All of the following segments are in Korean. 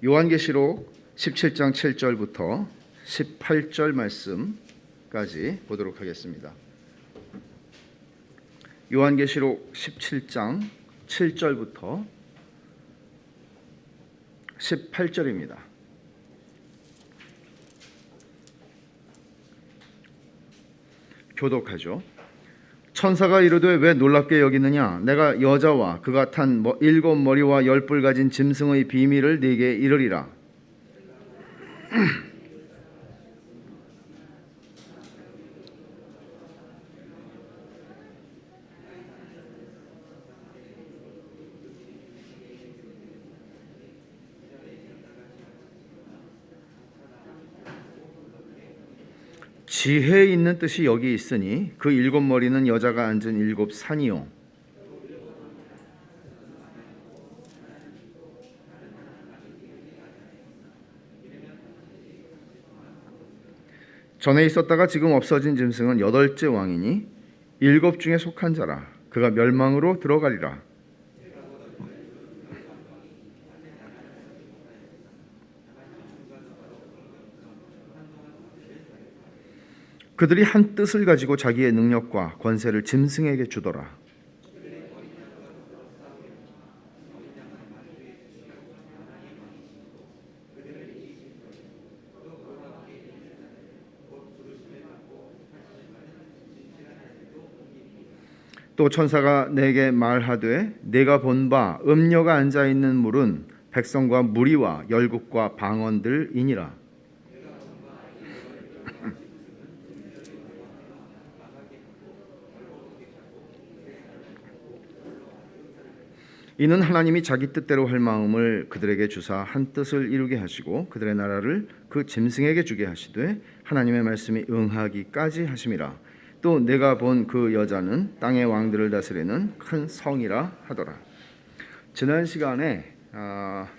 요한계시록 17장 7절부터 18절 말씀까지 보도록 하겠습니다. 요한계시록 17장 7절부터 18절입니다. 교독하죠. 천사가 이르되 왜 놀랍게 여기느냐? 내가 여자와 그가 탄 7머리와 10뿔 가진 짐승의 비밀을 네게 이르리라. 지혜 있는 뜻이 여기 있으니 그 7머리는 여자가 앉은 7산이요 전에 있었다가 지금 없어진 짐승은 8째 왕이니 7 중에 속한 자라. 그가 멸망으로 들어가리라. 그들이 한 뜻을 가지고 자기의 능력과 권세를 짐승에게 주더라. 또 천사가 내게 말하되 내가 본 바 음녀가 앉아 있는 물은 백성과 무리와 열국과 방언들이니라. 이는 하나님이 자기 뜻대로 할 마음을 그들에게 주사 한 뜻을 이루게 하시고 그들의 나라를 그 짐승에게 주게 하시되 하나님의 말씀이 응하기까지 하심이라. 또 내가 본 그 여자는 땅의 왕들을 다스리는 큰 성이라 하더라. 지난 시간에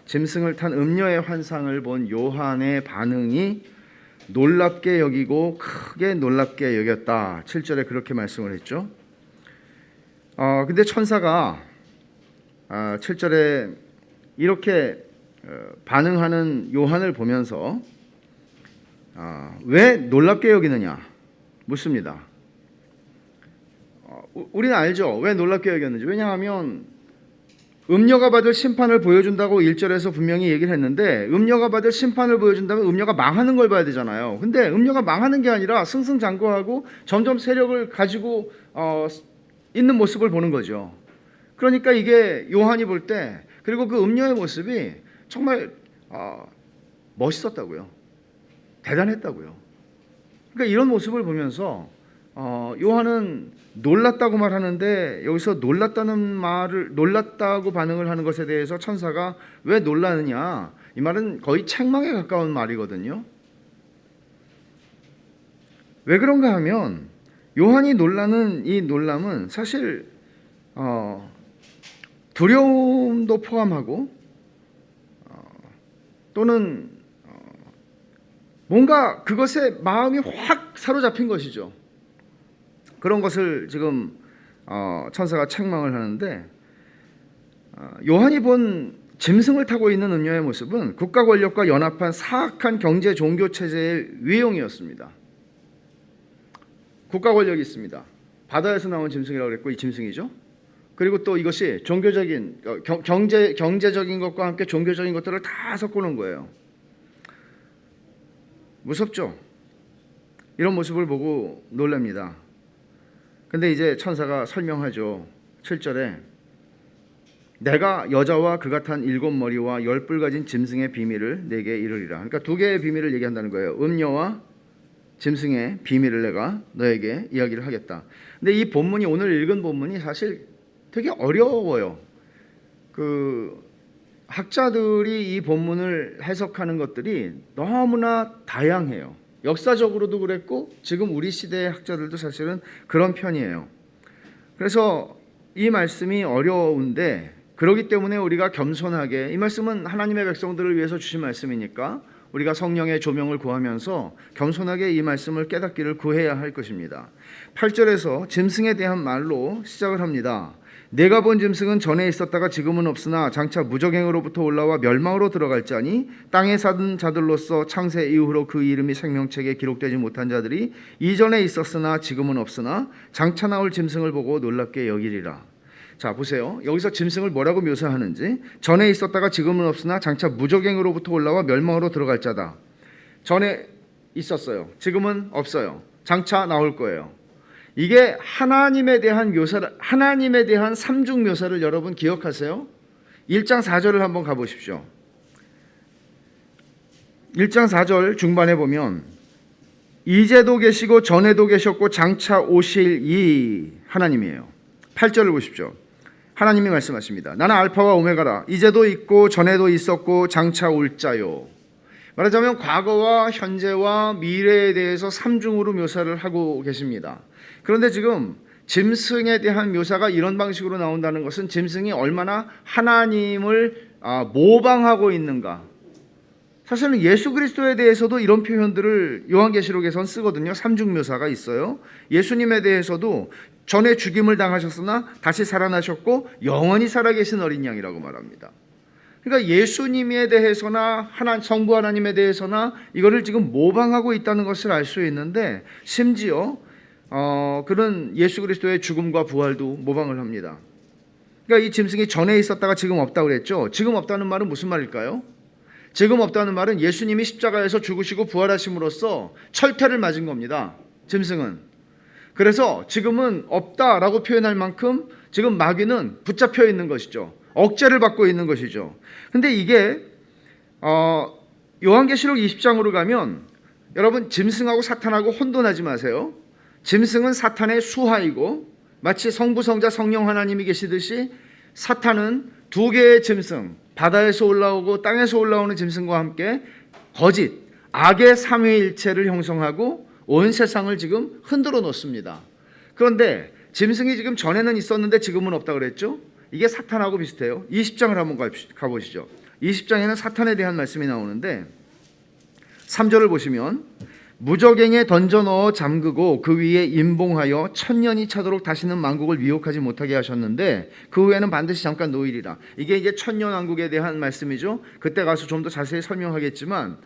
짐승을 탄 음녀의 환상을 본 요한의 반응이 놀랍게 여기고 크게 놀랍게 여겼다. 7절에 그렇게 말씀을 했죠. 근데 천사가 7절에 이렇게 반응하는 요한을 보면서 왜 놀랍게 여기느냐 묻습니다. 우리는 알죠. 왜 놀랍게 여겼는지. 왜냐하면 음녀가 받을 심판을 보여준다고 1절에서 분명히 얘기를 했는데 음녀가 받을 심판을 보여준다면 음녀가 망하는 걸 봐야 되잖아요. 근데 음녀가 망하는 게 아니라 승승장구하고 점점 세력을 가지고 있는 모습을 보는 거죠. 그러니까 이게 요한이 볼 때 그리고 그 음녀의 모습이 정말 멋있었다고요. 대단했다고요. 그러니까 이런 모습을 보면서 요한은 놀랐다고 말하는데 여기서 놀랐다고 반응을 하는 것에 대해서 천사가 왜 놀라느냐, 이 말은 거의 책망에 가까운 말이거든요. 왜 그런가 하면 요한이 놀라는 이 놀람은 사실 두려움도 포함하고 또는 뭔가 그것에 마음이 확 사로잡힌 것이죠. 그런 것을 지금 천사가 책망을 하는데 요한이 본 짐승을 타고 있는 음녀의 모습은 국가 권력과 연합한 사악한 경제 종교 체제의 위용이었습니다. 국가 권력이 있습니다. 바다에서 나온 짐승이라고 그랬고 이 짐승이죠. 그리고 또 이것이 종교적인 경제적인 것과 함께 종교적인 것들을 다 섞어놓은 거예요. 무섭죠? 이런 모습을 보고 놀랍니다. 근데 이제 천사가 설명하죠. 7절에 내가 여자와 그가 탄 7머리와 10뿔 가진 짐승의 비밀을 내게 이르리라. 그러니까 2개의 비밀을 얘기한다는 거예요. 음녀와 짐승의 비밀을 내가 너에게 이야기를 하겠다. 근데 이 본문이 오늘 읽은 본문이 사실 되게 어려워요. 학자들이 이 본문을 해석하는 것들이 너무나 다양해요. 역사적으로도 그랬고 지금 우리 시대의 학자들도 사실은 그런 편이에요. 그래서 이 말씀이 어려운데 그렇기 때문에 우리가 겸손하게, 이 말씀은 하나님의 백성들을 위해서 주신 말씀이니까 우리가 성령의 조명을 구하면서 겸손하게 이 말씀을 깨닫기를 구해야 할 것입니다. 8절에서 짐승에 대한 말로 시작을 합니다. 내가 본 짐승은 전에 있었다가 지금은 없으나 장차 무적행으로부터 올라와 멸망으로 들어갈 자니 땅에 사는 자들로서 창세 이후로 그 이름이 생명책에 기록되지 못한 자들이 이전에 있었으나 지금은 없으나 장차 나올 짐승을 보고 놀랍게 여기리라. 자, 보세요. 여기서 짐승을 뭐라고 묘사하는지. 전에 있었다가 지금은 없으나 장차 무적행으로부터 올라와 멸망으로 들어갈 자다. 전에 있었어요. 지금은 없어요. 장차 나올 거예요. 이게 하나님에 대한 묘사를, 하나님에 대한 삼중 묘사를 여러분 기억하세요? 1장 4절을 한번 가보십시오. 1장 4절 중반에 보면 이제도 계시고 전에도 계셨고 장차 오실 이 하나님이에요. 8절을 보십시오. 하나님이 말씀하십니다. 나는 알파와 오메가라. 이제도 있고 전에도 있었고 장차 올 자요. 말하자면 과거와 현재와 미래에 대해서 삼중으로 묘사를 하고 계십니다. 그런데 지금 짐승에 대한 묘사가 이런 방식으로 나온다는 것은 짐승이 얼마나 하나님을 모방하고 있는가. 사실은 예수 그리스도에 대해서도 이런 표현들을 요한계시록에선 쓰거든요. 삼중 묘사가 있어요. 예수님에 대해서도 전에 죽임을 당하셨으나 다시 살아나셨고 영원히 살아계신 어린 양이라고 말합니다. 그러니까 예수님에 대해서나 성부 하나님에 대해서나 이거를 지금 모방하고 있다는 것을 알 수 있는데, 심지어 그런 예수 그리스도의 죽음과 부활도 모방을 합니다. 그러니까 이 짐승이 전에 있었다가 지금 없다고 그랬죠. 지금 없다는 말은 무슨 말일까요? 지금 없다는 말은 예수님이 십자가에서 죽으시고 부활하심으로써 철퇴를 맞은 겁니다. 짐승은. 그래서 지금은 없다라고 표현할 만큼 지금 마귀는 붙잡혀 있는 것이죠. 억제를 받고 있는 것이죠. 근데 이게 요한계시록 20장으로 가면 여러분 짐승하고 사탄하고 혼돈하지 마세요. 짐승은 사탄의 수하이고 마치 성부 성자 성령 하나님이 계시듯이 사탄은 두 개의 짐승, 바다에서 올라오고 땅에서 올라오는 짐승과 함께 거짓, 악의 삼위일체를 형성하고 온 세상을 지금 흔들어 놓습니다. 그런데 짐승이 지금 전에는 있었는데 지금은 없다 그랬죠? 이게 사탄하고 비슷해요. 20장을 한번 가보시죠. 20장에는 사탄에 대한 말씀이 나오는데 3절을 보시면 무적행에 던져 넣어 잠그고 그 위에 임봉하여 천년이 차도록 다시는 만국을 미혹하지 못하게 하셨는데 그 후에는 반드시 잠깐 노일이라. 이게 이제 천년왕국에 대한 말씀이죠. 그때 가서 좀 더 자세히 설명하겠지만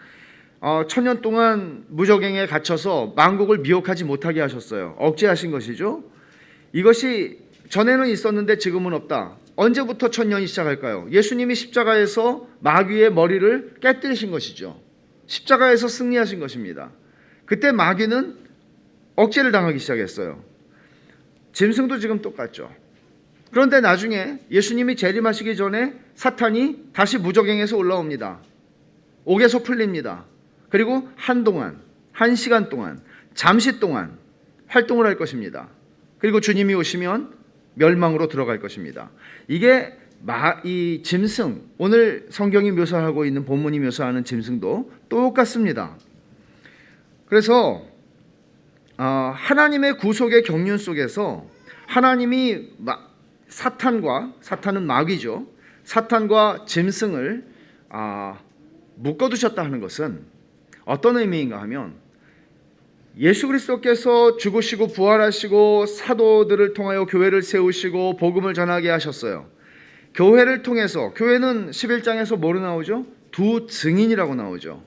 천년 동안 무적행에 갇혀서 만국을 미혹하지 못하게 하셨어요. 억제하신 것이죠. 이것이 전에는 있었는데 지금은 없다. 언제부터 천년이 시작할까요? 예수님이 십자가에서 마귀의 머리를 깨뜨리신 것이죠. 십자가에서 승리하신 것입니다. 그때 마귀는 억제를 당하기 시작했어요. 짐승도 지금 똑같죠. 그런데 나중에 예수님이 재림하시기 전에 사탄이 다시 무적행에서 올라옵니다. 옥에서 풀립니다. 그리고 한동안, 1시간 동안, 잠시 동안 활동을 할 것입니다. 그리고 주님이 오시면 멸망으로 들어갈 것입니다. 이게 이 짐승, 오늘 성경이 묘사하고 있는 본문이 묘사하는 짐승도 똑같습니다. 그래서 하나님의 구속의 경륜 속에서 하나님이 사탄은 마귀죠. 사탄과 짐승을 묶어두셨다 하는 것은 어떤 의미인가 하면 예수 그리스도께서 죽으시고 부활하시고 사도들을 통하여 교회를 세우시고 복음을 전하게 하셨어요. 교회를 통해서, 교회는 11장에서 뭐로 나오죠? 두 증인이라고 나오죠.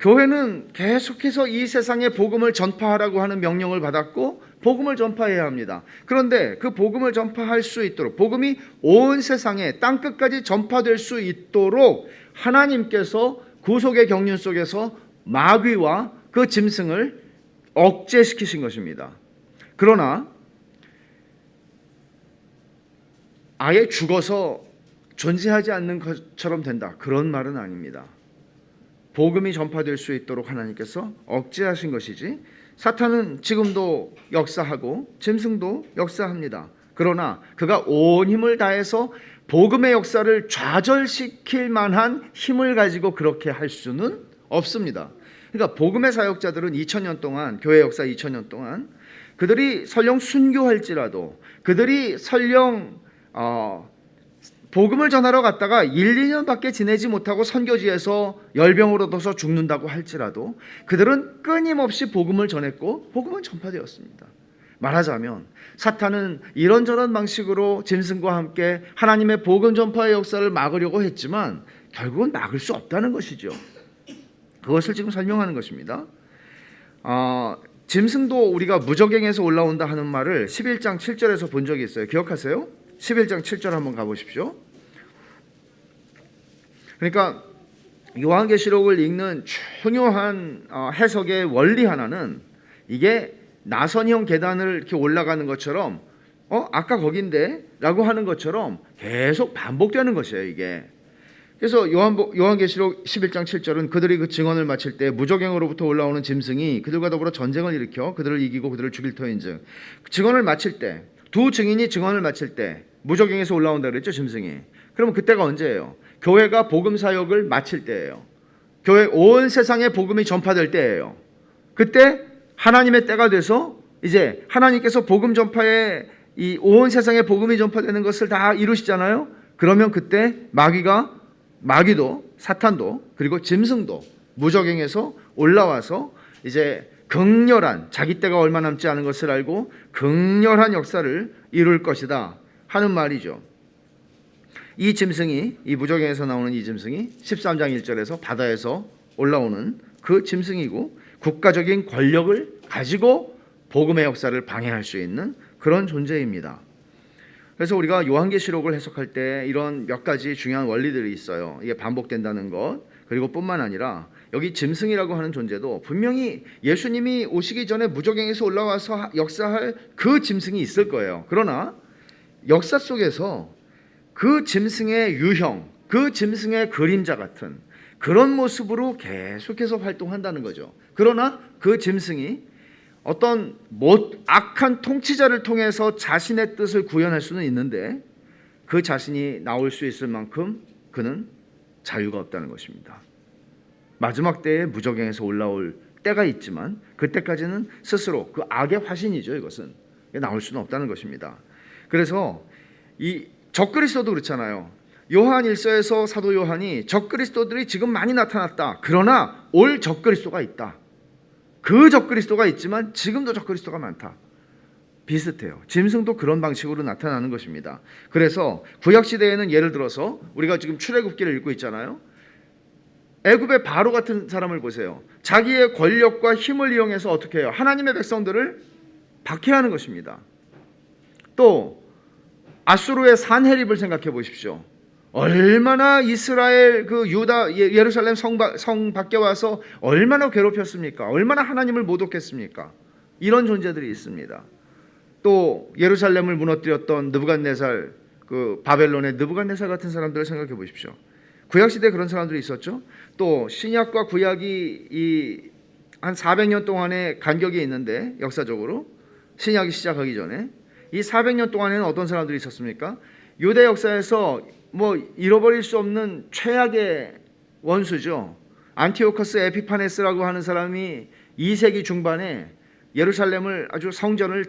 교회는 계속해서 이 세상에 복음을 전파하라고 하는 명령을 받았고 복음을 전파해야 합니다. 그런데 그 복음을 전파할 수 있도록, 복음이 온 세상에 땅끝까지 전파될 수 있도록 하나님께서 구속의 경륜 속에서 마귀와 그 짐승을 억제시키신 것입니다. 그러나 아예 죽어서 존재하지 않는 것처럼 된다, 그런 말은 아닙니다. 복음이 전파될 수 있도록 하나님께서 억제하신 것이지, 사탄은 지금도 역사하고 짐승도 역사합니다. 그러나 그가 온 힘을 다해서 복음의 역사를 좌절시킬 만한 힘을 가지고 그렇게 할 수는 없습니다. 그러니까 복음의 사역자들은 2000년 동안, 교회 역사 2000년 동안 그들이 설령 순교할지라도, 그들이 설령 복음을 전하러 갔다가 1, 2년밖에 지내지 못하고 선교지에서 열병을 얻어서 죽는다고 할지라도 그들은 끊임없이 복음을 전했고 복음은 전파되었습니다. 말하자면 사탄은 이런저런 방식으로 짐승과 함께 하나님의 복음 전파의 역사를 막으려고 했지만 결국은 막을 수 없다는 것이죠. 그것을 지금 설명하는 것입니다. 짐승도 우리가 무저갱에서 올라온다 하는 말을 11장 7절에서 본 적이 있어요. 기억하세요? 11장 7절 한번 가보십시오. 그러니까 요한계시록을 읽는 중요한 해석의 원리 하나는 이게 나선형 계단을 이렇게 올라가는 것처럼 아까 거긴데 라고 하는 것처럼 계속 반복되는 것이에요, 이게. 그래서 요한계시록 11장 7절은 그들이 그 증언을 마칠 때 무저갱으로부터 올라오는 짐승이 그들과 더불어 전쟁을 일으켜 그들을 이기고 그들을 죽일 터인즉, 증언을 마칠 때, 두 증인이 증언을 마칠 때 무저갱에서 올라온다 그랬죠, 짐승이. 그러면 그때가 언제예요? 교회가 복음 사역을 마칠 때예요. 교회 온 세상에 복음이 전파될 때예요. 그때 하나님의 때가 돼서 이제 하나님께서 복음 전파에 이 온 세상에 복음이 전파되는 것을 다 이루시잖아요. 그러면 그때 마귀도 사탄도 그리고 짐승도 무저갱에서 올라와서 이제 극렬한, 자기 때가 얼마 남지 않은 것을 알고 극렬한 역사를 이룰 것이다 하는 말이죠. 이 짐승이, 이 무저갱에서 나오는 이 짐승이 13장 1절에서 바다에서 올라오는 그 짐승이고 국가적인 권력을 가지고 복음의 역사를 방해할 수 있는 그런 존재입니다. 그래서 우리가 요한계시록을 해석할 때 이런 몇 가지 중요한 원리들이 있어요. 이게 반복된다는 것, 그리고 뿐만 아니라 여기 짐승이라고 하는 존재도 분명히 예수님이 오시기 전에 무저갱에서 올라와서 역사할 그 짐승이 있을 거예요. 그러나 역사 속에서 그 짐승의 유형, 그 짐승의 그림자 같은 그런 모습으로 계속해서 활동한다는 거죠. 그러나 그 짐승이 어떤 악한 통치자를 통해서 자신의 뜻을 구현할 수는 있는데 그 자신이 나올 수 있을 만큼 그는 자유가 없다는 것입니다. 마지막 때에 무저갱에서 올라올 때가 있지만 그때까지는 스스로 그 악의 화신이죠. 이것은 나올 수는 없다는 것입니다. 그래서 이 적그리스도도 그렇잖아요. 요한 1서에서 사도 요한이 적그리스도들이 지금 많이 나타났다. 그러나 올 적그리스도가 있다. 그 적그리스도가 있지만 지금도 적그리스도가 많다. 비슷해요. 짐승도 그런 방식으로 나타나는 것입니다. 그래서 구약시대에는 예를 들어서 우리가 지금 출애굽기를 읽고 있잖아요. 애굽의 바로 같은 사람을 보세요. 자기의 권력과 힘을 이용해서 어떻게 해요? 하나님의 백성들을 박해하는 것입니다. 또 아수르의 산헤립을 생각해 보십시오. 얼마나 이스라엘 그 유다 예루살렘 성 밖에 와서 얼마나 괴롭혔습니까? 얼마나 하나님을 모독했습니까? 이런 존재들이 있습니다. 또 예루살렘을 무너뜨렸던 느부갓네살, 그 바벨론의 느부갓네살 같은 사람들을 생각해 보십시오. 구약 시대에 그런 사람들이 있었죠. 또 신약과 구약이 한 400년 동안의 간격이 있는데 역사적으로 신약이 시작하기 전에 이 400년 동안에는 어떤 사람들이 있었습니까? 유대 역사에서 잃어버릴 수 없는 최악의 원수죠. 안티오커스 에피파네스라고 하는 사람이 2세기 중반에 예루살렘을 아주 성전을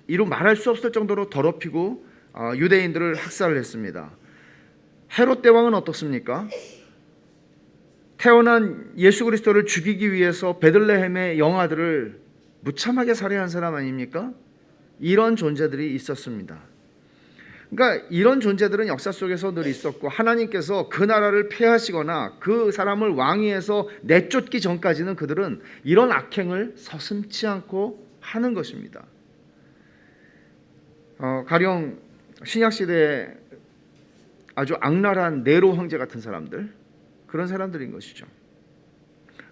이루 말할 수 없을 정도로 더럽히고 유대인들을 학살을 했습니다. 헤롯 대왕은 어떻습니까? 태어난 예수 그리스도를 죽이기 위해서 베들레헴의 영아들을 무참하게 살해한 사람 아닙니까? 이런 존재들이 있었습니다. 그러니까 이런 존재들은 역사 속에서 늘 있었고 하나님께서 그 나라를 폐하시거나 그 사람을 왕위에서 내쫓기 전까지는 그들은 이런 악행을 서슴지 않고 하는 것입니다. 가령 신약시대에 아주 악랄한 네로 황제 같은 사람들, 그런 사람들인 것이죠.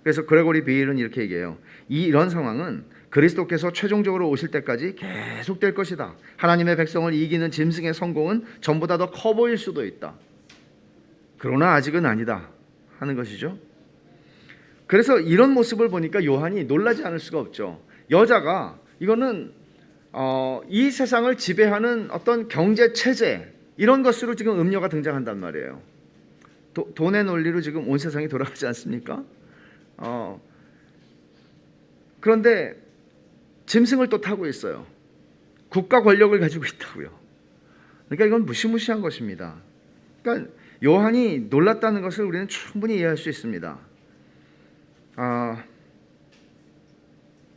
그래서 그레고리 베일은 이렇게 얘기해요. 이런 상황은 그리스도께서 최종적으로 오실 때까지 계속될 것이다. 하나님의 백성을 이기는 짐승의 성공은 전보다 더 커 보일 수도 있다. 그러나 아직은 아니다 하는 것이죠. 그래서 이런 모습을 보니까 요한이 놀라지 않을 수가 없죠. 여자가 이거는 이 세상을 지배하는 어떤 경제 체제 이런 것으로 지금 음녀가 등장한단 말이에요. 돈의 논리로 지금 온 세상이 돌아가지 않습니까? 그런데 짐승을 또 타고 있어요. 국가 권력을 가지고 있다고요. 그러니까 이건 무시무시한 것입니다. 그러니까 요한이 놀랐다는 것을 우리는 충분히 이해할 수 있습니다.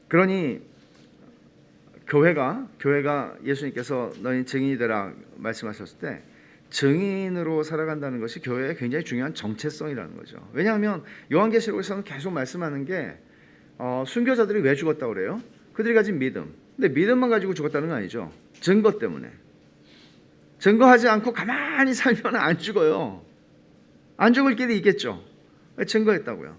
그러니 교회가 예수님께서 너희 증인이 되라 말씀하셨을 때 증인으로 살아간다는 것이 교회의 굉장히 중요한 정체성이라는 거죠. 왜냐하면 요한계시록에서는 계속 말씀하는 게 순교자들이 왜 죽었다고 그래요? 그들이 가진 믿음. 근데 믿음만 가지고 죽었다는 건 아니죠. 증거 때문에. 증거하지 않고 가만히 살면 안 죽어요. 안 죽을 길이 있겠죠. 증거했다고요.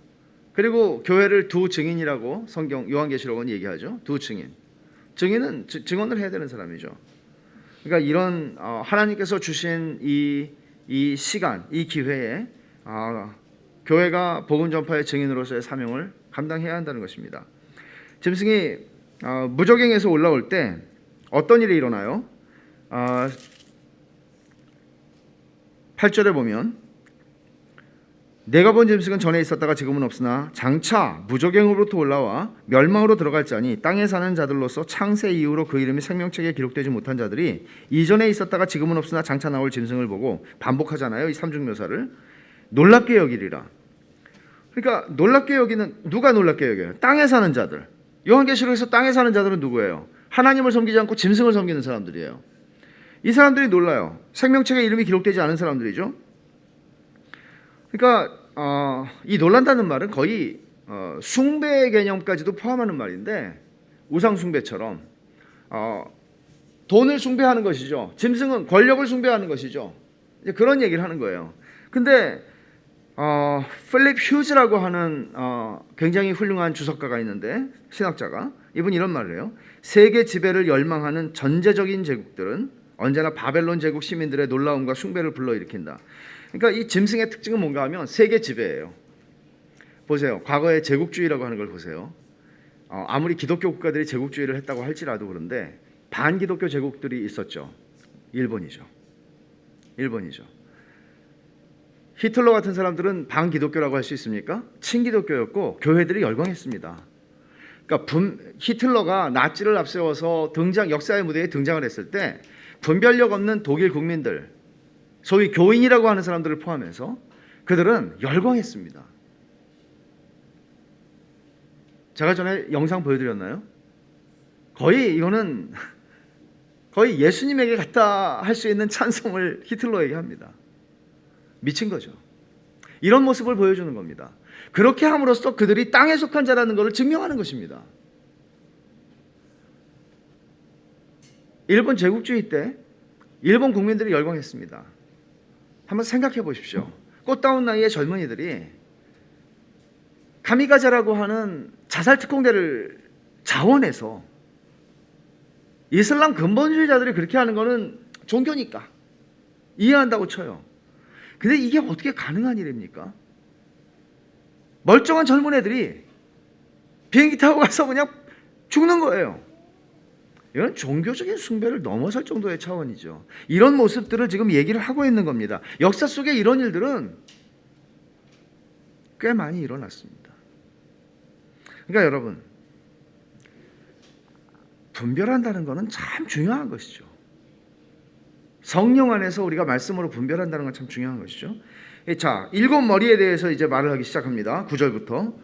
그리고 교회를 두 증인이라고 성경 요한계시록은 얘기하죠. 두 증인. 증인은 증언을 해야 되는 사람이죠. 그러니까 이런 하나님께서 주신 이 시간, 이 기회에 교회가 복음 전파의 증인으로서의 사명을 감당해야 한다는 것입니다. 짐승이 무저갱에서 올라올 때 어떤 일이 일어나요? 8절에 보면 내가 본 짐승은 전에 있었다가 지금은 없으나 장차 무저갱으로부터 올라와 멸망으로 들어갈 자니 땅에 사는 자들로서 창세 이후로 그 이름이 생명책에 기록되지 못한 자들이 이전에 있었다가 지금은 없으나 장차 나올 짐승을 보고 반복하잖아요. 이 삼중 묘사를 놀랍게 여기리라. 그러니까 놀랍게 여기는 누가 놀랍게 여겨요? 땅에 사는 자들. 요한계시록에서 땅에 사는 자들은 누구예요? 하나님을 섬기지 않고 짐승을 섬기는 사람들이에요. 이 사람들이 놀라요. 생명책에 이름이 기록되지 않은 사람들이죠. 그러니까 이 놀란다는 말은 거의 숭배 개념까지도 포함하는 말인데 우상 숭배처럼 돈을 숭배하는 것이죠. 짐승은 권력을 숭배하는 것이죠. 이제 그런 얘기를 하는 거예요. 근데 필립 휴즈라고 하는 굉장히 훌륭한 주석가가 있는데 신학자가 이분이 이런 말을 해요. 세계 지배를 열망하는 전제적인 제국들은 언제나 바벨론 제국 시민들의 놀라움과 숭배를 불러일으킨다. 그러니까 이 짐승의 특징은 뭔가 하면 세계 지배예요. 보세요. 과거에 제국주의라고 하는 걸 보세요. 아무리 기독교 국가들이 제국주의를 했다고 할지라도 그런데 반기독교 제국들이 있었죠. 일본이죠. 히틀러 같은 사람들은 반기독교라고 할 수 있습니까? 친기독교였고 교회들이 열광했습니다. 그러니까 히틀러가 나치를 앞세워서 역사의 무대에 등장을 했을 때 분별력 없는 독일 국민들, 소위 교인이라고 하는 사람들을 포함해서 그들은 열광했습니다. 제가 전에 영상 보여드렸나요? 이거는 거의 예수님에게 갖다 할 수 있는 찬송을 히틀러에게 합니다. 미친 거죠. 이런 모습을 보여주는 겁니다. 그렇게 함으로써 그들이 땅에 속한 자라는 것을 증명하는 것입니다. 일본 제국주의 때 일본 국민들이 열광했습니다. 한번 생각해 보십시오. 꽃다운 나이의 젊은이들이 가미가자라고 하는 자살 특공대를 자원해서 이슬람 근본주의자들이 그렇게 하는 거는 종교니까 이해한다고 쳐요. 근데 이게 어떻게 가능한 일입니까? 멀쩡한 젊은 애들이 비행기 타고 가서 그냥 죽는 거예요. 이건 종교적인 숭배를 넘어설 정도의 차원이죠. 이런 모습들을 지금 얘기를 하고 있는 겁니다. 역사 속에 이런 일들은 꽤 많이 일어났습니다. 그러니까 여러분, 분별한다는 것은 참 중요한 것이죠. 성령 안에서 우리가 말씀으로 분별한다는 건 참 중요한 것이죠. 자, 일곱 머리에 대해서 이제 말을 하기 시작합니다. 9절부터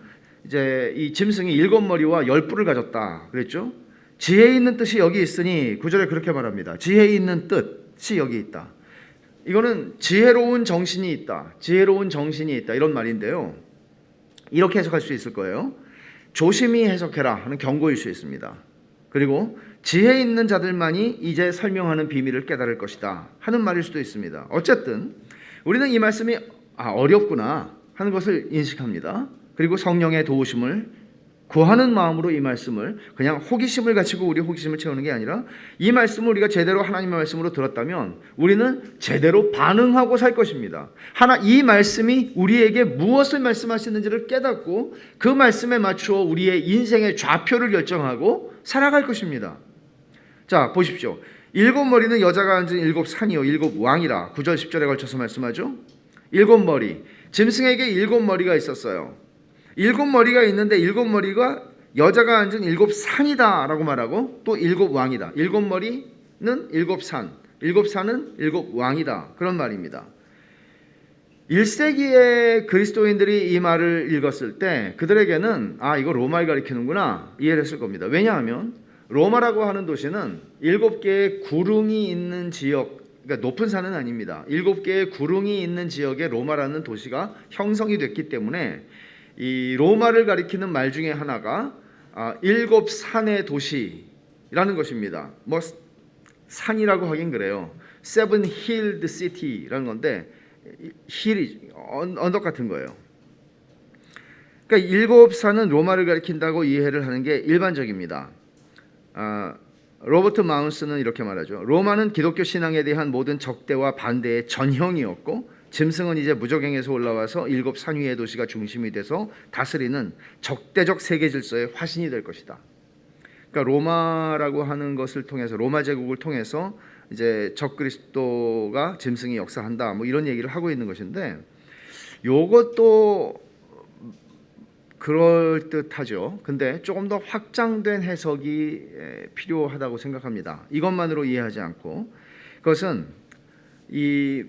이제 이 짐승이 일곱 머리와 열 뿔을 가졌다 그랬죠. 지혜 있는 뜻이 여기 있으니 9절에 그렇게 말합니다. 지혜 있는 뜻이 여기 있다. 이거는 지혜로운 정신이 있다. 이런 말인데요. 이렇게 해석할 수 있을 거예요. 조심히 해석해라 하는 경고일 수 있습니다. 그리고 지혜 있는 자들만이 이제 설명하는 비밀을 깨달을 것이다 하는 말일 수도 있습니다. 어쨌든 우리는 이 말씀이 어렵구나 하는 것을 인식합니다. 그리고 성령의 도우심을 구하는 마음으로 이 말씀을 그냥 호기심을 가지고 우리 호기심을 채우는 게 아니라 이 말씀을 우리가 제대로 하나님의 말씀으로 들었다면 우리는 제대로 반응하고 살 것입니다. 이 말씀이 우리에게 무엇을 말씀하시는지를 깨닫고 그 말씀에 맞추어 우리의 인생의 좌표를 결정하고 살아갈 것입니다. 자, 보십시오. 일곱 머리는 여자가 앉은 일곱 산이요 일곱 왕이라 9절 10절에 걸쳐서 말씀하죠. 일곱 머리, 짐승에게 일곱 머리가 있었어요. 일곱 머리가 있는데 일곱 머리가 여자가 앉은 일곱 산이다 라고 말하고 또 일곱 왕이다. 일곱 머리는 일곱 산, 일곱 산은 일곱 왕이다 그런 말입니다. 1세기의 그리스도인들이 이 말을 읽었을 때 그들에게는 이거 로마를 가리키는구나 이해를 했을 겁니다. 왜냐하면 로마라고 하는 도시는 7개의 구릉이 있는 지역, 그러니까 높은 산은 아닙니다. 7개의 구릉이 있는 지역에 로마라는 도시가 형성이 됐기 때문에 이 로마를 가리키는 말 중에 하나가 7산의 도시라는 것입니다. 뭐 산이라고 하긴 그래요. Seven Hilled City라는 건데 힐이 언덕 같은 거예요. 그러니까 7산은 로마를 가리킨다고 이해를 하는 게 일반적입니다. 로버트 마운스는 이렇게 말하죠. 로마는 기독교 신앙에 대한 모든 적대와 반대의 전형이었고 짐승은 이제 무적행에서 올라와서 7산 위의 도시가 중심이 돼서 다스리는 적대적 세계 질서의 화신이 될 것이다. 그러니까 로마라고 하는 것을 통해서 로마 제국을 통해서 이제 적그리스도가 짐승이 역사한다. 뭐 이런 얘기를 하고 있는 것인데 요것도 그럴 듯하죠. 근데 조금 더 확장된 해석이 필요하다고 생각합니다. 이것만으로 이해하지 않고 그것은 이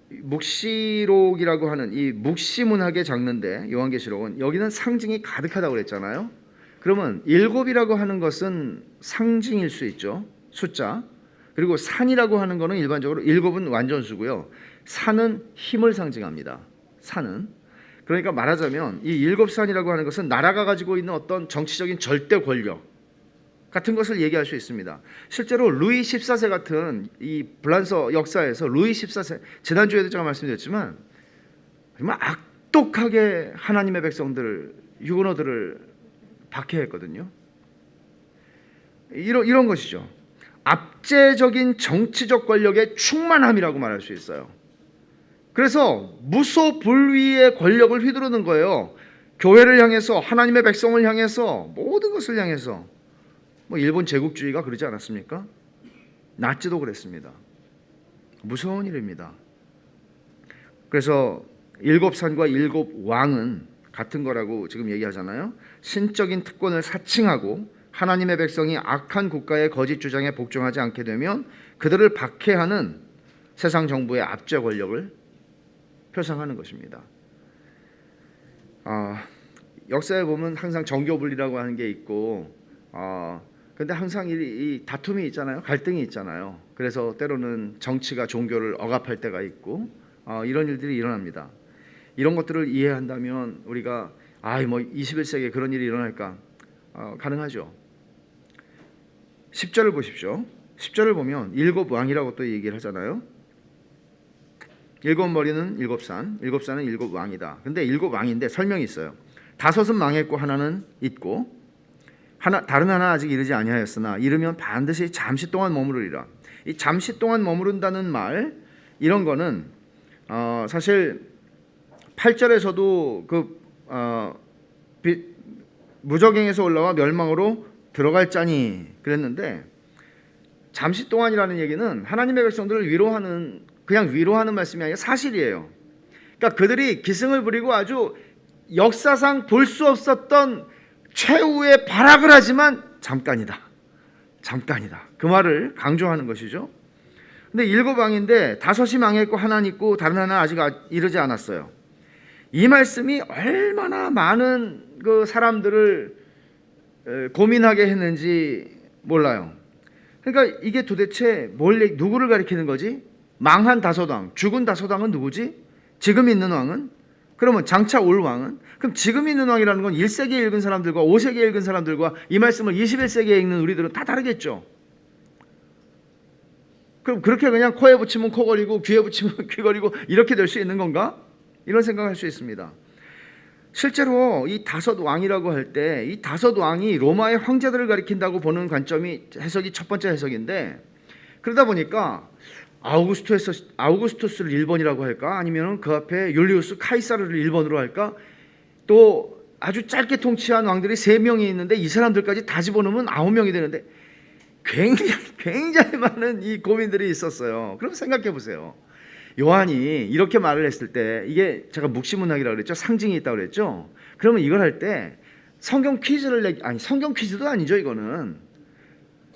묵시록이라고 하는 이 묵시문학의 장르인데 요한계시록은 여기는 상징이 가득하다고 그랬잖아요. 그러면 7이라고 하는 것은 상징일 수 있죠. 숫자. 그리고 산이라고 하는 것은 일반적으로 7은 완전수고요. 산은 힘을 상징합니다. 산은. 그러니까 말하자면 이 7산이라고 하는 것은 나라가 가지고 있는 어떤 정치적인 절대 권력 같은 것을 얘기할 수 있습니다. 실제로 루이 14세 같은 이 프랑스 역사에서 루이 14세 지난주에도 제가 말씀드렸지만 정말 악독하게 하나님의 백성들을 유언어들을 박해했거든요. 이런 것이죠. 압제적인 정치적 권력의 충만함이라고 말할 수 있어요. 그래서 무소불위의 권력을 휘두르는 거예요. 교회를 향해서 하나님의 백성을 향해서 모든 것을 향해서 뭐 일본 제국주의가 그러지 않았습니까? 나치도 그랬습니다. 무서운 일입니다. 그래서 7산과 7왕은 같은 거라고 지금 얘기하잖아요. 신적인 특권을 사칭하고 하나님의 백성이 악한 국가의 거짓 주장에 복종하지 않게 되면 그들을 박해하는 세상 정부의 압제 권력을 표상하는 것입니다. 역사에 보면 항상 정교분리라고 하는 게 있고 근데 항상 이 다툼이 있잖아요. 갈등이 있잖아요. 그래서 때로는 정치가 종교를 억압할 때가 있고 이런 일들이 일어납니다. 이런 것들을 이해한다면 우리가 뭐 21세기에 그런 일이 일어날까? 가능하죠. 10절을 보십시오. 10절을 보면 7왕이라고 또 얘기를 하잖아요. 7머리는 7산, 7산은 7왕이다. 근데 7왕인데 설명이 있어요. 5은 망했고 하나는 있고 다른 하나 아직 이르지 아니하였으나 이르면 반드시 잠시 동안 머무르리라. 이 잠시 동안 머무른다는 말 이런 거는 사실 8절에서도 무적행에서 올라와 멸망으로 들어갈 자니 그랬는데 잠시 동안이라는 얘기는 하나님의 백성들을 위로하는 그냥 위로하는 말씀이 아니라 사실이에요. 그러니까 그들이 기승을 부리고 아주 역사상 볼 수 없었던 최후의 발악을 하지만 잠깐이다. 그 말을 강조하는 것이죠. 근데 7왕인데 5이 망했고 하나는 있고 다른 하나 아직 이르지 않았어요. 이 말씀이 얼마나 많은 그 사람들을 고민하게 했는지 몰라요. 그러니까 이게 도대체 누구를 가리키는 거지? 망한 5왕, 죽은 5왕은 누구지? 지금 있는 왕은? 그러면 장차 올 왕은? 그럼 지금 있는 왕이라는 건 1세기에 읽은 사람들과 5세기에 읽은 사람들과 이 말씀을 21세기에 읽는 우리들은 다 다르겠죠. 그럼 그렇게 그냥 코에 붙이면 코걸이고 귀에 붙이면 귀걸이고 이렇게 될 수 있는 건가? 이런 생각을 할 수 있습니다. 실제로 이 5왕이라고 할 때 이 5왕이 로마의 황제들을 가리킨다고 보는 관점이 해석이 첫 번째 해석인데 그러다 보니까 아우구스투스를 1번이라고 할까? 아니면 그 앞에 율리우스 카이사르를 1번으로 할까? 또 아주 짧게 통치한 왕들이 3명이 있는데 이 사람들까지 다 집어넣으면 9명이 되는데 굉장히 많은 이 고민들이 있었어요. 그럼 생각해 보세요. 요한이 이렇게 말을 했을 때 이게 제가 묵시문학이라고 그랬죠. 상징이 있다고 그랬죠. 그러면 이걸 할 때 성경 퀴즈도 아니죠. 이거는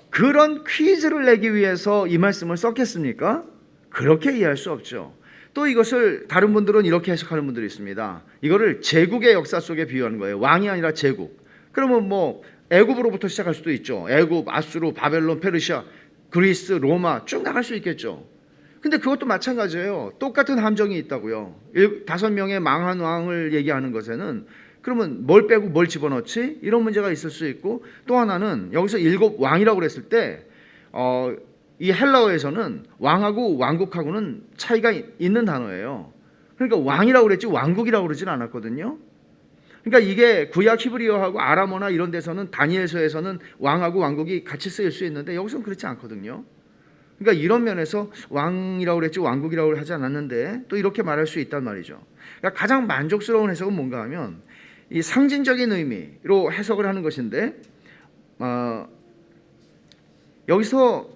그런 퀴즈를 내기 위해서 이 말씀을 썼겠습니까? 그렇게 이해할 수 없죠. 또 이것을 다른 분들은 이렇게 해석하는 분들이 있습니다. 이거를 제국의 역사 속에 비유하는 거예요. 왕이 아니라 제국. 그러면 뭐 애굽으로부터 시작할 수도 있죠. 애굽, 아수르, 바벨론, 페르시아, 그리스, 로마 쭉 나갈 수 있겠죠. 근데 그것도 마찬가지예요. 똑같은 함정이 있다고요. 5명의 망한 왕을 얘기하는 것에는 그러면 뭘 빼고 뭘 집어넣지? 이런 문제가 있을 수 있고, 또 하나는 여기서 7왕이라고 그랬을 때 이 헬라어에서는 왕하고 왕국하고는 차이가 있는 단어예요. 그러니까 왕이라고 그랬지 왕국이라고 그러진 않았거든요. 그러니까 이게 구약 히브리어하고 아람어나 이런 데서는 다니엘서에서는 왕하고 왕국이 같이 쓰일 수 있는데 여기서는 그렇지 않거든요. 그러니까 이런 면에서 왕이라고 그랬지 왕국이라고 하지 않았는데 또 이렇게 말할 수 있단 말이죠. 그러니까 가장 만족스러운 해석은 뭔가 하면 이 상징적인 의미로 해석을 하는 것인데 여기서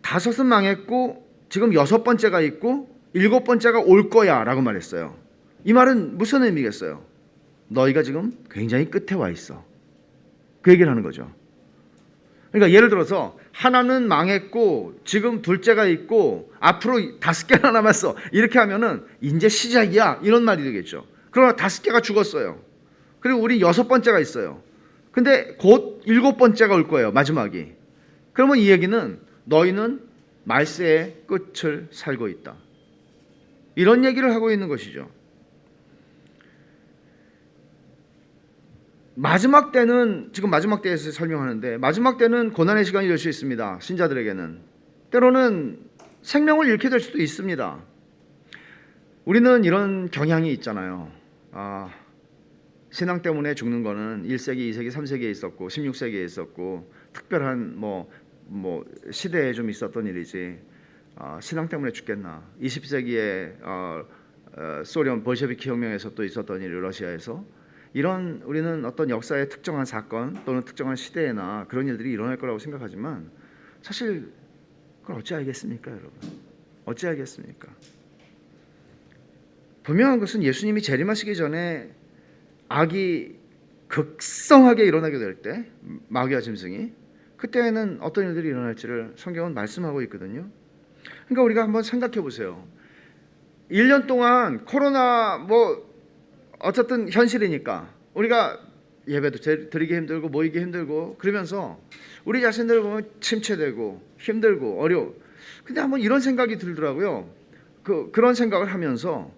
5은 망했고 지금 6번째가 있고 7번째가 올 거야 라고 말했어요. 이 말은 무슨 의미겠어요? 너희가 지금 굉장히 끝에 와 있어. 그 얘기를 하는 거죠. 그러니까 예를 들어서 하나는 망했고 지금 둘째가 있고 앞으로 5개나 남았어. 이렇게 하면은 이제 시작이야. 이런 말이 되겠죠. 그러나 5개가 죽었어요. 그리고 우리 6번째가 있어요. 근데 곧 7번째가 올 거예요. 마지막이. 그러면 이 얘기는 너희는 말세의 끝을 살고 있다. 이런 얘기를 하고 있는 것이죠. 마지막 때는 지금 마지막 때에서 설명하는데 마지막 때는 고난의 시간이 될 수 있습니다. 신자들에게는 때로는 생명을 잃게 될 수도 있습니다. 우리는 이런 경향이 있잖아요. 신앙 때문에 죽는 거는 1세기, 2세기, 3세기에 있었고 16세기에 있었고 특별한 뭐 시대에 좀 있었던 일이지. 신앙 때문에 죽겠나. 20세기에 소련 볼셰비키 혁명에서 또 있었던 일, 러시아에서 이런 우리는 어떤 역사의 특정한 사건 또는 특정한 시대에나 그런 일들이 일어날 거라고 생각하지만 사실 그걸 어찌 알겠습니까, 여러분? 어찌 알겠습니까? 분명한 것은 예수님이 재림하시기 전에 악이 극성하게 일어나게 될 때 마귀와 짐승이 그때에는 어떤 일들이 일어날지를 성경은 말씀하고 있거든요. 그러니까 우리가 한번 생각해 보세요. 1년 동안 코로나 어쨌든 현실이니까 우리가 예배도 드리기 힘들고 모이기 힘들고 그러면서 우리 자신들 보면 침체되고 힘들고 어려워. 근데 한번 이런 생각이 들더라고요. 그런 생각을 하면서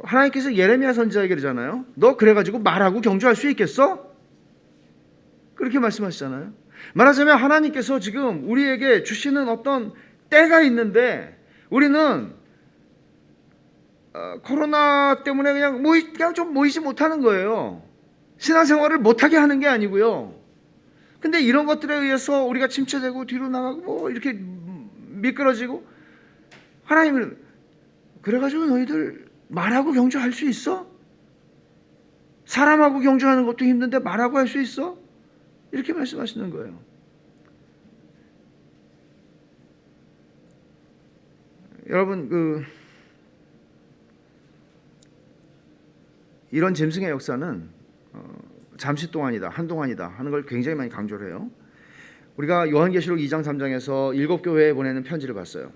하나님께서 예레미야 선지자에게 그러잖아요. 너 그래가지고 말하고 경주할 수 있겠어? 그렇게 말씀하시잖아요. 말하자면 하나님께서 지금 우리에게 주시는 어떤 때가 있는데 우리는 코로나 때문에 그냥 좀 모이지 못하는 거예요. 신앙생활을 못하게 하는 게 아니고요. 근데 이런 것들에 의해서 우리가 침체되고 뒤로 나가고 이렇게 미끄러지고 하나님은 그래가지고 너희들 말하고 경주할 수 있어? 사람하고 경주하는 것도 힘든데 말하고 할 수 있어? 이렇게 말씀하시는 거예요. 여러분 이런 짐승의 역사는 잠시 동안이다, 한동안이다 하는 걸 굉장히 많이 강조를 해요. 우리가 요한계시록 2장 3장에서 7교회에 보내는 편지를 봤어요.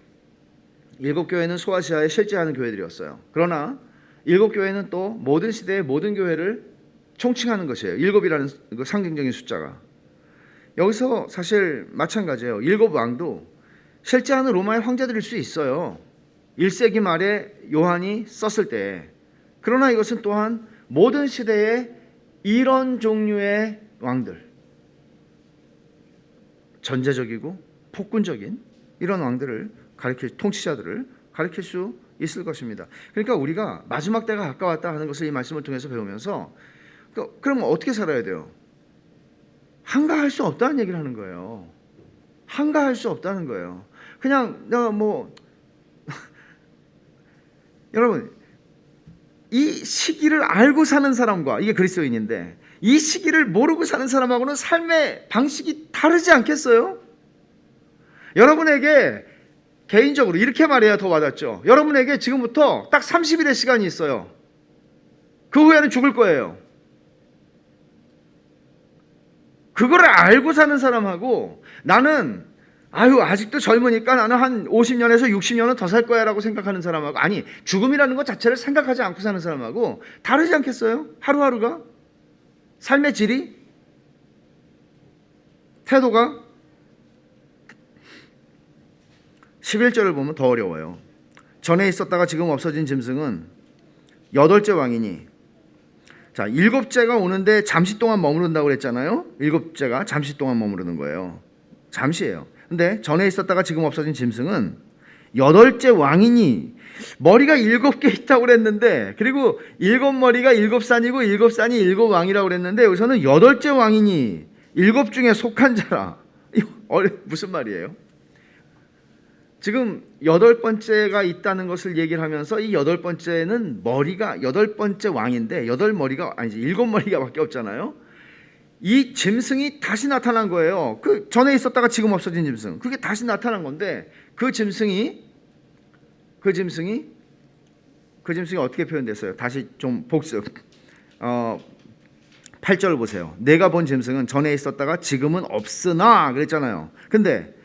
7교회는 소아시아에 실제하는 교회들이었어요. 그러나 7교회는 또 모든 시대의 모든 교회를 총칭하는 것이에요. 7이라는 그 상징적인 숫자가. 여기서 사실 마찬가지예요. 7왕도 실제하는 로마의 황제들일 수 있어요. 1세기 말에 요한이 썼을 때. 그러나 이것은 또한 모든 시대의 이런 종류의 왕들, 전제적이고 폭군적인 이런 왕들을 통치자들을 가리킬 수 있을 것입니다. 그러니까 우리가 마지막 때가 가까웠다 하는 것을 이 말씀을 통해서 배우면서 그럼 어떻게 살아야 돼요? 한가할 수 없다는 얘기를 하는 거예요. 한가할 수 없다는 거예요. 그냥 내가 여러분 이 시기를 알고 사는 사람과 이게 그리스도인인데 이 시기를 모르고 사는 사람하고는 삶의 방식이 다르지 않겠어요? 여러분에게 개인적으로 이렇게 말해야 더 와닿죠. 여러분에게 지금부터 딱 30일의 시간이 있어요. 그 후에는 죽을 거예요. 그거를 알고 사는 사람하고 나는 아직도 젊으니까 나는 한 50년에서 60년은 더 살 거야 라고 생각하는 사람하고 아니 죽음이라는 것 자체를 생각하지 않고 사는 사람하고 다르지 않겠어요? 하루하루가? 삶의 질이? 태도가 11절을 보면 더 어려워요. 전에 있었다가 지금 없어진 짐승은 여덟째 왕이니, 자, 일곱째가 오는데 잠시 동안 머무른다고 그랬잖아요. 일곱째가 잠시 동안 머무르는 거예요. 잠시예요. 근데 전에 있었다가 지금 없어진 짐승은 여덟째 왕이니, 머리가 7개 있다고 그랬는데, 그리고 7머리가 7산이고 7산이 7왕이라고 그랬는데, 여기서는 여덟째 왕이니 7 중에 속한 자라. 이거 무슨 말이에요? 지금 8번째가 있다는 것을 얘기를 하면서 이 8번째는 머리가 8번째 왕인데 8머리가 아니지 7머리가 밖에 없잖아요. 이 짐승이 다시 나타난 거예요. 그 전에 있었다가 지금 없어진 짐승, 그게 다시 나타난 건데, 그 짐승이 어떻게 표현됐어요? 다시 좀 복습. 8절 보세요. 내가 본 짐승은 전에 있었다가 지금은 없으나 그랬잖아요. 근데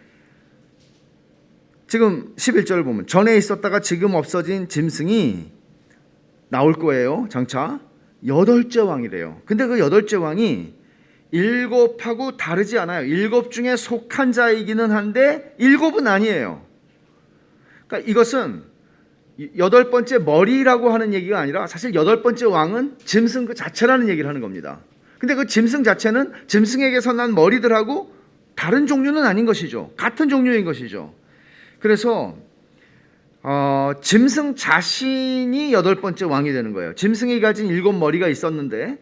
지금 11절을 보면 전에 있었다가 지금 없어진 짐승이 나올 거예요. 장차 8째 왕이래요. 근데 그 8째 왕이 7하고 다르지 않아요. 7 중에 속한 자이기는 한데 7은 아니에요. 그러니까 이것은 8번째 머리라고 하는 얘기가 아니라 사실 8번째 왕은 짐승 그 자체라는 얘기를 하는 겁니다. 근데 그 짐승 자체는 짐승에게서 난 머리들하고 다른 종류는 아닌 것이죠. 같은 종류인 것이죠. 그래서 짐승 자신이 8번째 왕이 되는 거예요. 짐승이 가진 7머리가 있었는데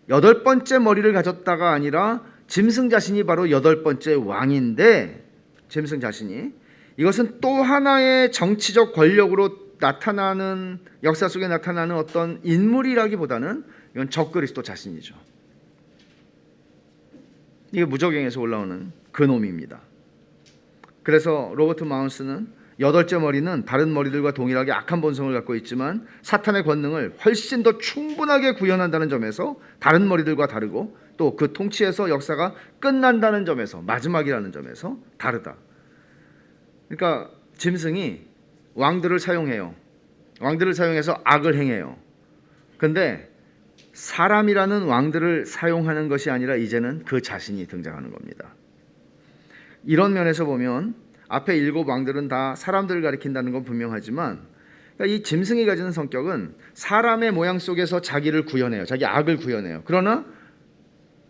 8번째 머리를 가졌다가 아니라 짐승 자신이 바로 8번째 왕인데, 짐승 자신이, 이것은 또 하나의 정치적 권력으로 나타나는, 역사 속에 나타나는 어떤 인물이라기보다는 이건 적그리스도 자신이죠. 이게 무적행에서 올라오는 그놈입니다. 그래서 로버트 마운스는 8째 머리는 다른 머리들과 동일하게 악한 본성을 갖고 있지만 사탄의 권능을 훨씬 더 충분하게 구현한다는 점에서 다른 머리들과 다르고, 또 그 통치에서 역사가 끝난다는 점에서, 마지막이라는 점에서 다르다. 그러니까 짐승이 왕들을 사용해요. 왕들을 사용해서 악을 행해요. 근데 사람이라는 왕들을 사용하는 것이 아니라 이제는 그 자신이 등장하는 겁니다. 이런 면에서 보면 앞에 7 왕들은 다 사람들을 가리킨다는 건 분명하지만, 그러니까 이 짐승이 가지는 성격은 사람의 모양 속에서 자기를 구현해요. 자기 악을 구현해요. 그러나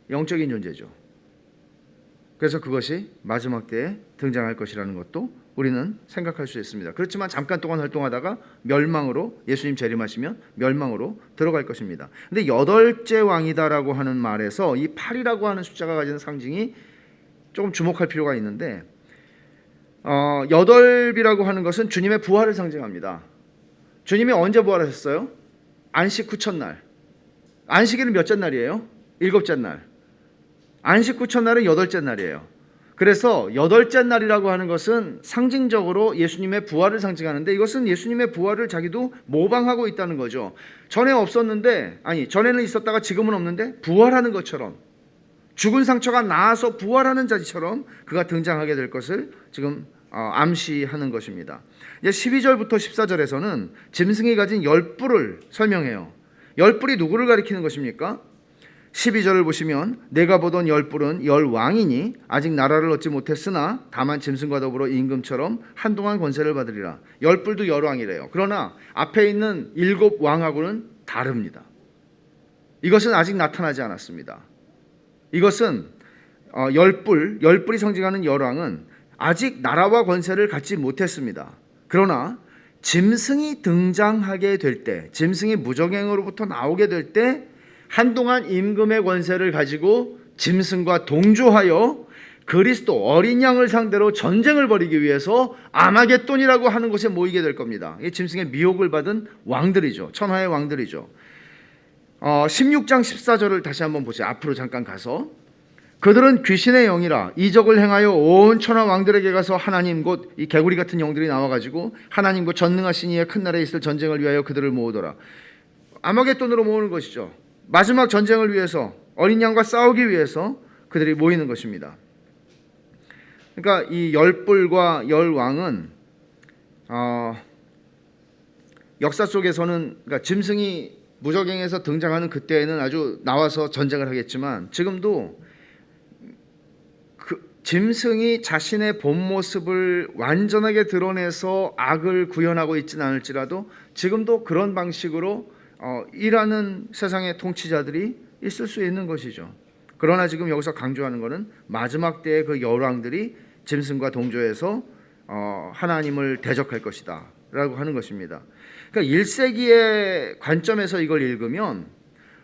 영적인 존재죠. 그래서 그것이 마지막 때에 등장할 것이라는 것도 우리는 생각할 수 있습니다. 그렇지만 잠깐 동안 활동하다가 멸망으로, 예수님 재림하시면 멸망으로 들어갈 것입니다. 근데 8째 왕이다라고 하는 말에서 이 8이라고 하는 숫자가 가지는 상징이 조금 주목할 필요가 있는데, 8이라고 하는 것은 주님의 부활을 상징합니다. 주님이 언제 부활하셨어요? 안식 후천날. 안식일은 몇째 날이에요? 7째 날. 안식 후천날은 8째 날이에요. 그래서 8째 날이라고 하는 것은 상징적으로 예수님의 부활을 상징하는데, 이것은 예수님의 부활을 자기도 모방하고 있다는 거죠. 전에 없었는데, 아니 전에는 있었다가 지금은 없는데 부활하는 것처럼, 죽은 상처가 나아서 부활하는 자처럼 그가 등장하게 될 것을 지금 암시하는 것입니다. 이제 12절부터 14절에서는 짐승이 가진 10뿔을 설명해요. 10뿔이 누구를 가리키는 것입니까? 12절을 보시면 내가 보던 10뿔은 10왕이니 아직 나라를 얻지 못했으나 다만 짐승과 더불어 임금처럼 한동안 권세를 받으리라. 10뿔도 10왕이래요. 그러나 앞에 있는 7왕하고는 다릅니다. 이것은 아직 나타나지 않았습니다. 이것은 10뿔이 상징하는 10왕은 아직 나라와 권세를 갖지 못했습니다. 그러나 짐승이 등장하게 될 때, 짐승이 무적행으로부터 나오게 될 때 한동안 임금의 권세를 가지고 짐승과 동조하여 그리스도 어린 양을 상대로 전쟁을 벌이기 위해서 아마겟돈이라고 하는 곳에 모이게 될 겁니다. 이 짐승의 미혹을 받은 왕들이죠. 천하의 왕들이죠. 16장 14절을 다시 한번 보세요. 앞으로 잠깐 가서, 그들은 귀신의 영이라 이적을 행하여 온 천하 왕들에게 가서 하나님, 곧 이 개구리 같은 영들이 나와가지고 하나님 곧 전능하신 이의 큰 날에 있을 전쟁을 위하여 그들을 모으더라. 아마겟돈으로 모으는 것이죠. 마지막 전쟁을 위해서, 어린 양과 싸우기 위해서 그들이 모이는 것입니다. 그러니까 이 10뿔과 10왕은 역사 속에서는, 그러니까 짐승이 무적행에서 등장하는 그때에는 아주 나와서 전쟁을 하겠지만, 지금도 짐승이 자신의 본 모습을 완전하게 드러내서 악을 구현하고 있지는 않을지라도 지금도 그런 방식으로 일하는 세상의 통치자들이 있을 수 있는 것이죠. 그러나 지금 여기서 강조하는 것은 마지막 때의 그 열왕들이 짐승과 동조해서 하나님을 대적할 것이다 라고 하는 것입니다. 그러니까 1세기의 관점에서 이걸 읽으면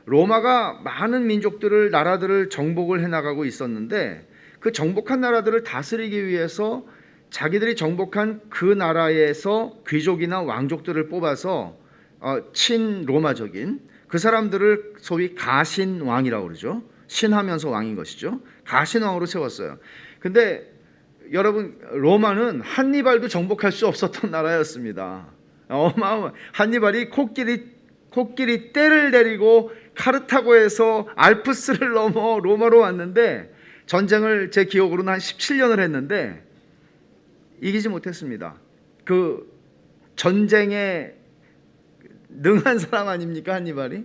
로마가 많은 민족들을, 나라들을 정복을 해나가고 있었는데 그 정복한 나라들을 다스리기 위해서 자기들이 정복한 그 나라에서 귀족이나 왕족들을 뽑아서 친로마적인 그 사람들을 소위 가신왕이라고 그러죠. 신하면서 왕인 것이죠. 가신왕으로 세웠어요. 근데 여러분, 로마는 한니발도 정복할 수 없었던 나라였습니다. 한니발이 코끼리 떼를 데리고 카르타고에서 알프스를 넘어 로마로 왔는데 전쟁을 제 기억으로는 한 17년을 했는데 이기지 못했습니다. 그 전쟁에 능한 사람 아닙니까, 한니발이?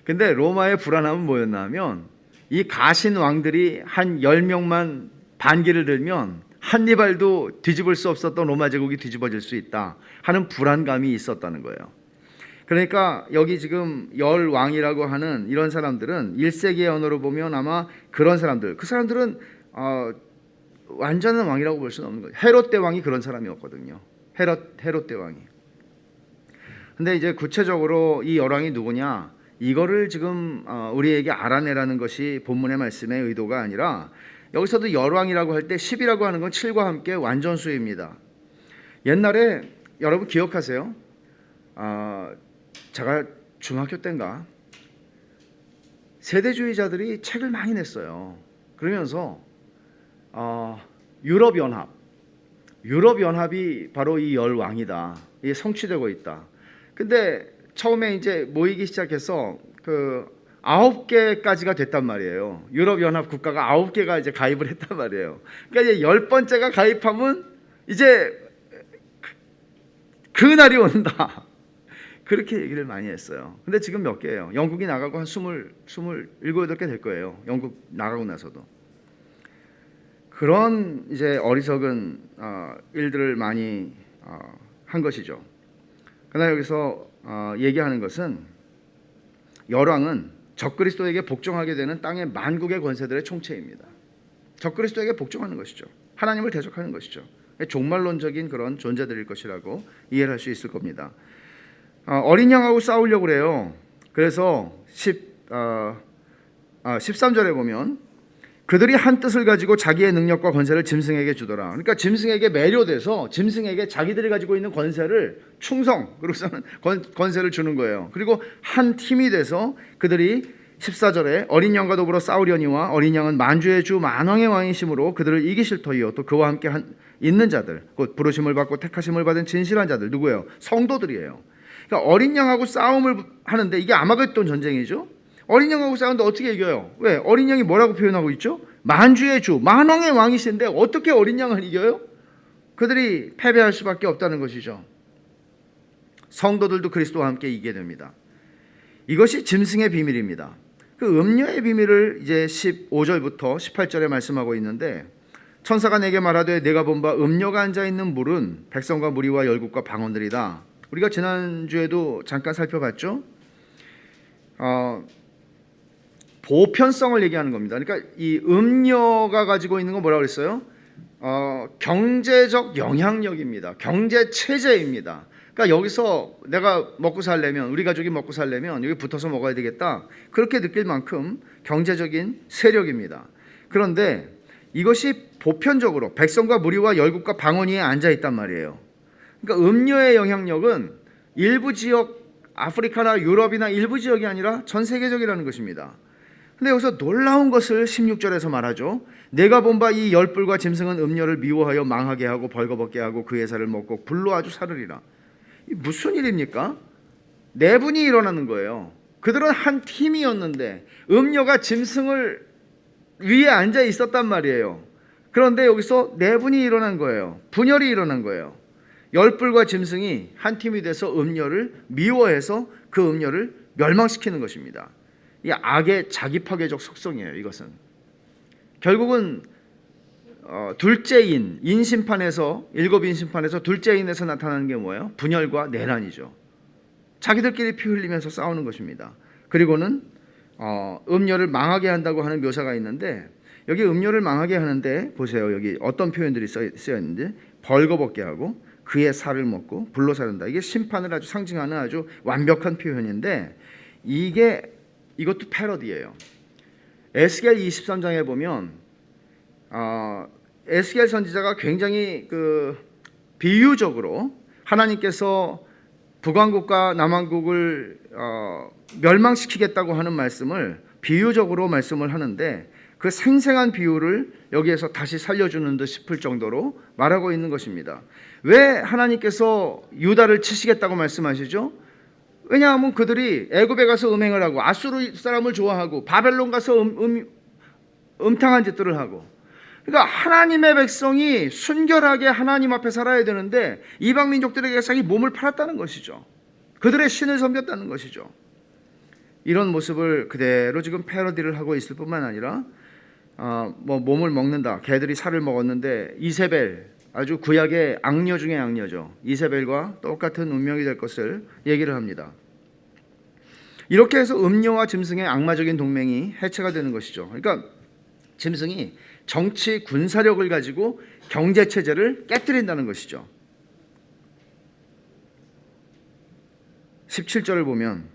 근데 로마의 불안함은 뭐였나 하면 이 가신 왕들이 한 10명만 반기를 들면 한니발도 뒤집을 수 없었던 로마 제국이 뒤집어질 수 있다 하는 불안감이 있었다는 거예요. 그러니까 여기 지금 열왕이라고 하는 이런 사람들은 1세기의 언어로 보면 아마 그런 사람들, 그 사람들은 완전한 왕이라고 볼 수는 없는 거예요. 헤롯 대왕이 그런 사람이었거든요. 헤롯 대왕이. 근데 이제 구체적으로 이 열왕이 누구냐, 이거를 지금 우리에게 알아내라는 것이 본문의 말씀의 의도가 아니라, 여기서도 열왕이라고 할 때 10이라고 하는 건 7과 함께 완전수입니다. 옛날에 여러분 기억하세요? 제가 중학교 때인가 세대주의자들이 책을 많이 냈어요. 그러면서 유럽연합이 바로 이 열왕이다, 이게 성취되고 있다. 근데 처음에 이제 모이기 시작해서 그 9개까지가 됐단 말이에요. 유럽연합 국가가 9개가 이제 가입을 했단 말이에요. 그러니까 이제 10번째가 가입하면 이제 그 날이 온다, 그렇게 얘기를 많이 했어요. 근데 지금 몇 개예요? 영국이 나가고 한 27, 8개 될 거예요. 영국 나가고 나서도. 그런 이제 어리석은 일들을 많이 한 것이죠. 그러나 여기서 얘기하는 것은 열왕은 적그리스도에게 복종하게 되는 땅의 만국의 권세들의 총체입니다. 적그리스도에게 복종하는 것이죠. 하나님을 대적하는 것이죠. 종말론적인 그런 존재들일 것이라고 이해를 할 수 있을 겁니다. 어린 양하고 싸우려고 그래요. 그래서 13절에 보면 그들이 한 뜻을 가지고 자기의 능력과 권세를 짐승에게 주더라. 그러니까 짐승에게 매료돼서 짐승에게 자기들이 가지고 있는 권세를 그리고서는 권세를 주는 거예요. 그리고 한 팀이 돼서 그들이 14절에 어린 양과 더불어 싸우려니와 어린 양은 만주의 주 만왕의 왕이심으로 그들을 이기실 터이요 또 그와 함께 있는 자들, 곧 부르심을 받고 택하심을 받은 진실한 자들, 누구예요? 성도들이에요. 그러니까 어린 양하고 싸움을 하는데 이게 아마겟돈 전쟁이죠. 어린 양하고 싸우는데 어떻게 이겨요? 왜? 어린 양이 뭐라고 표현하고 있죠? 만주의 주, 만왕의 왕이신데 어떻게 어린 양을 이겨요? 그들이 패배할 수밖에 없다는 것이죠. 성도들도 그리스도와 함께 이기게 됩니다. 이것이 짐승의 비밀입니다. 그 음녀의 비밀을 이제 15절부터 18절에 말씀하고 있는데, 천사가 내게 말하되 내가 본 바 음녀가 앉아있는 물은 백성과 무리와 열국과 방언들이다. 우리가 지난주에도 잠깐 살펴봤죠. 보편성을 얘기하는 겁니다. 그러니까 이 음녀가 가지고 있는 건 뭐라고 그랬어요? 경제적 영향력입니다. 경제 체제입니다. 그러니까 여기서 내가 먹고 살려면, 우리 가족이 먹고 살려면 여기 붙어서 먹어야 되겠다, 그렇게 느낄 만큼 경제적인 세력입니다. 그런데 이것이 보편적으로 백성과 무리와 열국과 방언 위에 앉아 있단 말이에요. 그러니까 음녀의 영향력은 일부 지역, 아프리카나 유럽이나 일부 지역이 아니라 전 세계적이라는 것입니다. 근데 여기서 놀라운 것을 16절에서 말하죠. 내가 본 바 이 열불과 짐승은 음녀를 미워하여 망하게 하고 벌거벗게 하고 그의 살을 먹고 불로 아주 사르리라. 이 무슨 일입니까? 내분이 일어나는 거예요. 그들은 한 팀이었는데 음녀가 짐승을 위에 앉아 있었단 말이에요. 그런데 여기서 내분이 일어난 거예요. 분열이 일어난 거예요. 열불과 짐승이 한 팀이 돼서 음녀를 미워해서 그 음녀를 멸망시키는 것입니다. 이 악의 자기 파괴적 속성이에요. 이것은 결국은 둘째인 인심판에서 일곱 인심판에서 둘째인에서 나타나는 게 뭐예요? 분열과 내란이죠. 자기들끼리 피 흘리면서 싸우는 것입니다. 그리고는 음녀를 망하게 한다고 하는 묘사가 있는데 여기 음녀를 망하게 하는데 보세요. 여기 어떤 표현들이 쓰여 있는지 벌거벗게 하고 그의 살을 먹고 불로 사른다. 이게 심판을 아주 상징하는 아주 완벽한 표현인데 이것도 패러디예요. 에스겔 23장에 보면 에스겔 선지자가 굉장히 비유적으로 하나님께서 북왕국과 남왕국을 멸망시키겠다고 하는 말씀을 비유적으로 말씀을 하는데 그 생생한 비유를 여기에서 다시 살려주는 듯 싶을 정도로 말하고 있는 것입니다. 왜 하나님께서 유다를 치시겠다고 말씀하시죠? 왜냐하면 그들이 애굽에 가서 음행을 하고 아수르 사람을 좋아하고 바벨론 가서 음탕한 짓들을 하고, 그러니까 하나님의 백성이 순결하게 하나님 앞에 살아야 되는데 이방 민족들에게 자기 몸을 팔았다는 것이죠. 그들의 신을 섬겼다는 것이죠. 이런 모습을 그대로 지금 패러디를 하고 있을 뿐만 아니라 몸을 먹는다. 개들이 살을 먹었는데 이세벨, 아주 구약의 악녀 중에 악녀죠. 이세벨과 똑같은 운명이 될 것을 얘기를 합니다. 이렇게 해서 음녀와 짐승의 악마적인 동맹이 해체가 되는 것이죠. 그러니까 짐승이 정치 군사력을 가지고 경제 체제를 깨뜨린다는 것이죠. 17절을 보면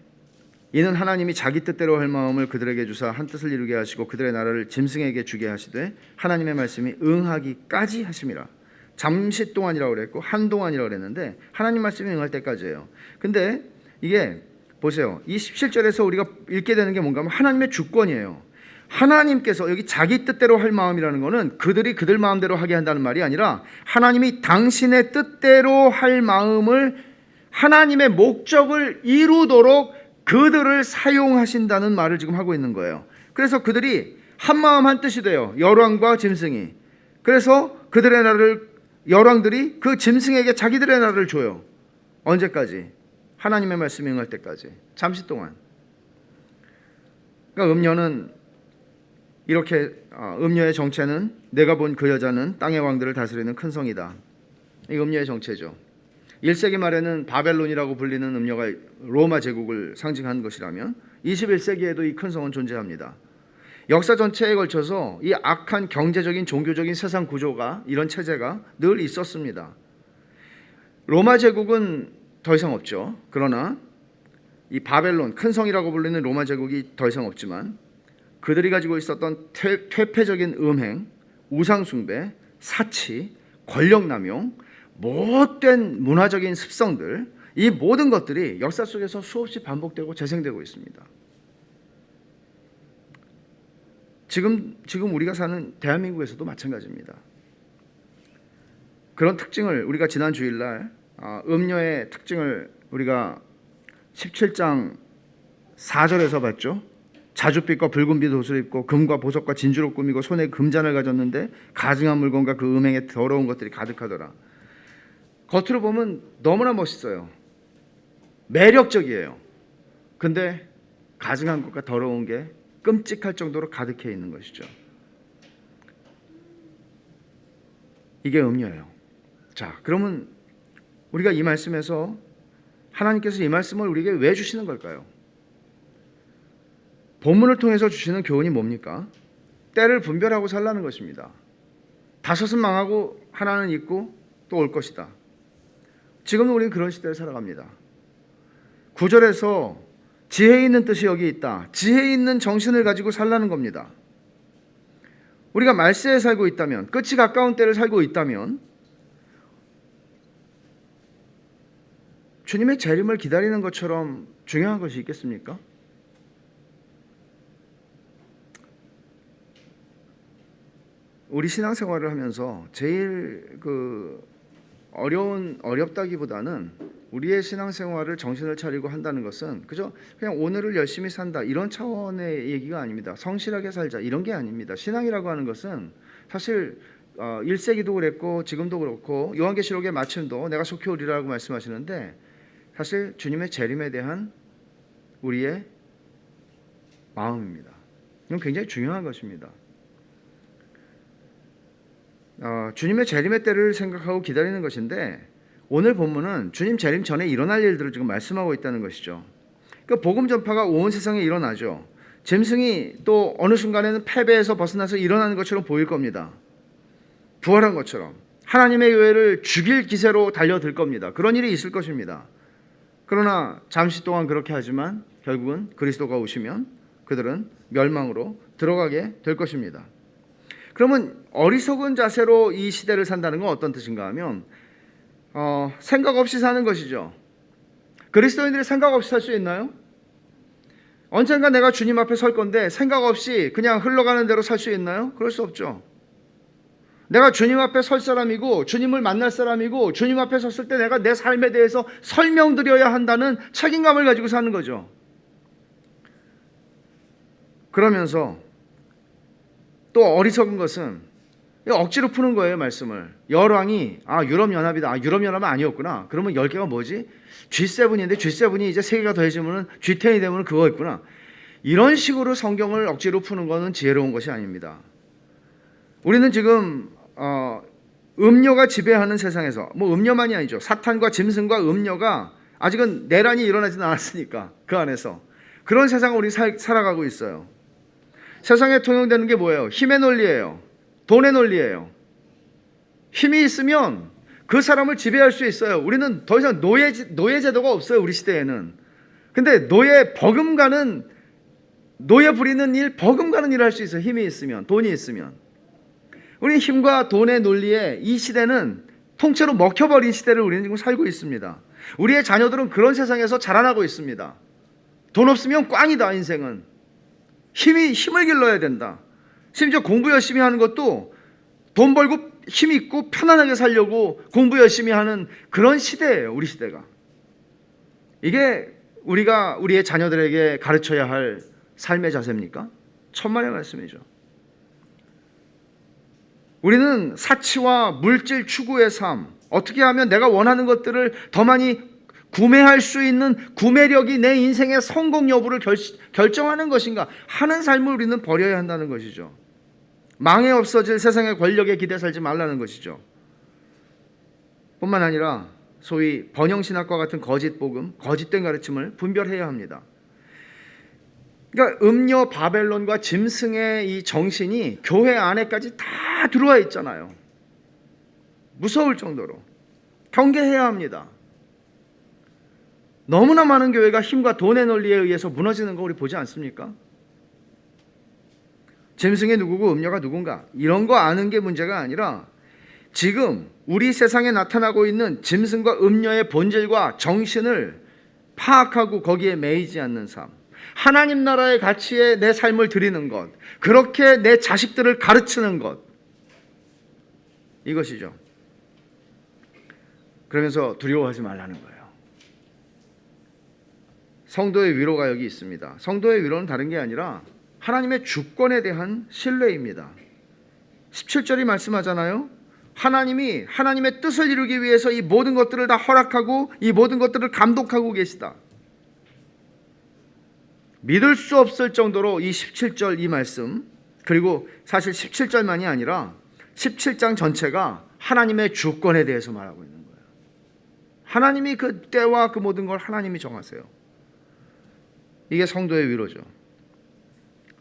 이는 하나님이 자기 뜻대로 할 마음을 그들에게 주사 한 뜻을 이루게 하시고 그들의 나라를 짐승에게 주게 하시되 하나님의 말씀이 응하기까지 하심이라. 잠시 동안이라고 그랬고 한동안이라고 그랬는데 하나님 말씀이 응할 때까지예요. 근데 이게 보세요. 이 17절에서 우리가 읽게 되는 게 뭔가 하면 하나님의 주권이에요. 하나님께서 여기 자기 뜻대로 할 마음이라는 것은 그들이 그들 마음대로 하게 한다는 말이 아니라 하나님이 당신의 뜻대로 할 마음을, 하나님의 목적을 이루도록 그들을 사용하신다는 말을 지금 하고 있는 거예요. 그래서 그들이 한 마음 한 뜻이 돼요. 열왕과 짐승이. 그래서 그들의 나라를, 열왕들이 그 짐승에게 자기들의 나라를 줘요. 언제까지? 하나님의 말씀이 응할 때까지. 잠시 동안. 그러니까 음녀는 이렇게 음녀의 정체는 내가 본 그 여자는 땅의 왕들을 다스리는 큰 성이다. 이 음녀의 정체죠. 1세기 말에는 바벨론이라고 불리는 음녀가 로마 제국을 상징한 것이라면 21세기에도 이 큰 성은 존재합니다. 역사 전체에 걸쳐서 이 악한 경제적인 종교적인 세상 구조가, 이런 체제가 늘 있었습니다. 로마 제국은 더 이상 없죠. 그러나 이 바벨론, 큰 성이라고 불리는 로마 제국이 더 이상 없지만 그들이 가지고 있었던 퇴폐적인 음행, 우상숭배, 사치, 권력남용, 못된 문화적인 습성들, 이 모든 것들이 역사 속에서 수없이 반복되고 재생되고 있습니다. 지금 우리가 사는 대한민국에서도 마찬가지입니다. 그런 특징을 우리가 지난 주일날 음녀의 특징을 우리가 17장 4절에서 봤죠. 자줏빛과 붉은빛 옷을 입고 금과 보석과 진주로 꾸미고 손에 금잔을 가졌는데 가증한 물건과 그 음행에 더러운 것들이 가득하더라. 겉으로 보면 너무나 멋있어요. 매력적이에요. 근데 가증한 것과 더러운 게 끔찍할 정도로 가득해 있는 것이죠. 이게 음녀예요. 자, 그러면 우리가 이 말씀에서 하나님께서 이 말씀을 우리에게 왜 주시는 걸까요? 본문을 통해서 주시는 교훈이 뭡니까? 때를 분별하고 살라는 것입니다. 다섯은 망하고 하나는 있고 또 올 것이다. 지금 우리는 그런 시대를 살아갑니다. 9절에서 지혜 있는 뜻이 여기 있다. 지혜 있는 정신을 가지고 살라는 겁니다. 우리가 말세에 살고 있다면, 끝이 가까운 때를 살고 있다면 주님의 재림을 기다리는 것처럼 중요한 것이 있겠습니까? 우리 신앙생활을 하면서 제일 어렵다기보다는 우리의 신앙생활을 정신을 차리고 한다는 것은 그냥 오늘을 열심히 산다 이런 차원의 얘기가 아닙니다. 성실하게 살자 이런 게 아닙니다. 신앙이라고 하는 것은 사실 1세기도 그랬고 지금도 그렇고 요한계시록의 마침도 내가 속히 오리라고 말씀하시는데 사실 주님의 재림에 대한 우리의 마음입니다. 이건 굉장히 중요한 것입니다. 주님의 재림의 때를 생각하고 기다리는 것인데, 오늘 본문은 주님 재림 전에 일어날 일들을 지금 말씀하고 있다는 것이죠. 그러니까 복음 전파가 온 세상에 일어나죠. 짐승이 또 어느 순간에는 패배에서 벗어나서 일어나는 것처럼 보일 겁니다. 부활한 것처럼 하나님의 교회를 죽일 기세로 달려들 겁니다. 그런 일이 있을 것입니다. 그러나 잠시 동안 그렇게 하지만 결국은 그리스도가 오시면 그들은 멸망으로 들어가게 될 것입니다. 그러면 어리석은 자세로 이 시대를 산다는 건 어떤 뜻인가 하면 생각 없이 사는 것이죠. 그리스도인들이 생각 없이 살 수 있나요? 언젠가 내가 주님 앞에 설 건데 생각 없이 그냥 흘러가는 대로 살 수 있나요? 그럴 수 없죠. 내가 주님 앞에 설 사람이고 주님을 만날 사람이고 주님 앞에 섰을 때 내가 내 삶에 대해서 설명드려야 한다는 책임감을 가지고 사는 거죠. 그러면서 또 어리석은 것은 억지로 푸는 거예요, 말씀을. 열왕이 유럽연합이다. 유럽연합은 아니었구나. 그러면 10개가 뭐지? G7인데 G7이 이제 3개가 더해지면 G10이 되면 그거였구나. 이런 식으로 성경을 억지로 푸는 것은 지혜로운 것이 아닙니다. 우리는 지금 음료가 지배하는 세상에서, 음료만이 아니죠. 사탄과 짐승과 음료가 아직은 내란이 일어나지는 않았으니까 그 안에서 그런 세상을 우리 살아가고 있어요. 세상에 통용되는 게 뭐예요? 힘의 논리예요. 돈의 논리예요. 힘이 있으면 그 사람을 지배할 수 있어요. 우리는 더 이상 노예 제도가 없어요, 우리 시대에는. 근데 노예 부리는 일, 버금가는 일을 할 수 있어요. 힘이 있으면, 돈이 있으면. 우리 힘과 돈의 논리에 이 시대는 통째로 먹혀버린 시대를 우리는 지금 살고 있습니다. 우리의 자녀들은 그런 세상에서 자라나고 있습니다. 돈 없으면 꽝이다, 인생은. 힘을 길러야 된다. 심지어 공부 열심히 하는 것도 돈 벌고 힘 있고 편안하게 살려고 공부 열심히 하는 그런 시대예요, 우리 시대가. 이게 우리가 우리의 자녀들에게 가르쳐야 할 삶의 자세입니까? 천만의 말씀이죠. 우리는 사치와 물질 추구의 삶, 어떻게 하면 내가 원하는 것들을 더 많이 구매할 수 있는 구매력이 내 인생의 성공 여부를 결정하는 것인가 하는 삶을 우리는 버려야 한다는 것이죠. 망해 없어질 세상의 권력에 기대 살지 말라는 것이죠. 뿐만 아니라 소위 번영신학과 같은 거짓 복음, 거짓된 가르침을 분별해야 합니다. 그러니까 음료 바벨론과 짐승의 이 정신이 교회 안에까지 다 들어와 있잖아요. 무서울 정도로 경계해야 합니다. 너무나 많은 교회가 힘과 돈의 논리에 의해서 무너지는 거 우리 보지 않습니까? 짐승이 누구고 음료가 누군가 이런 거 아는 게 문제가 아니라 지금 우리 세상에 나타나고 있는 짐승과 음료의 본질과 정신을 파악하고 거기에 매이지 않는 삶, 하나님 나라의 가치에 내 삶을 드리는 것, 그렇게 내 자식들을 가르치는 것, 이것이죠. 그러면서 두려워하지 말라는 거예요. 성도의 위로가 여기 있습니다. 성도의 위로는 다른 게 아니라 하나님의 주권에 대한 신뢰입니다. 17절이 말씀하잖아요. 하나님이 하나님의 뜻을 이루기 위해서 이 모든 것들을 다 허락하고 이 모든 것들을 감독하고 계시다. 믿을 수 없을 정도로 이 17절 이 말씀, 그리고 사실 17절만이 아니라 17장 전체가 하나님의 주권에 대해서 말하고 있는 거예요. 하나님이 그 때와 그 모든 걸 하나님이 정하세요. 이게 성도의 위로죠.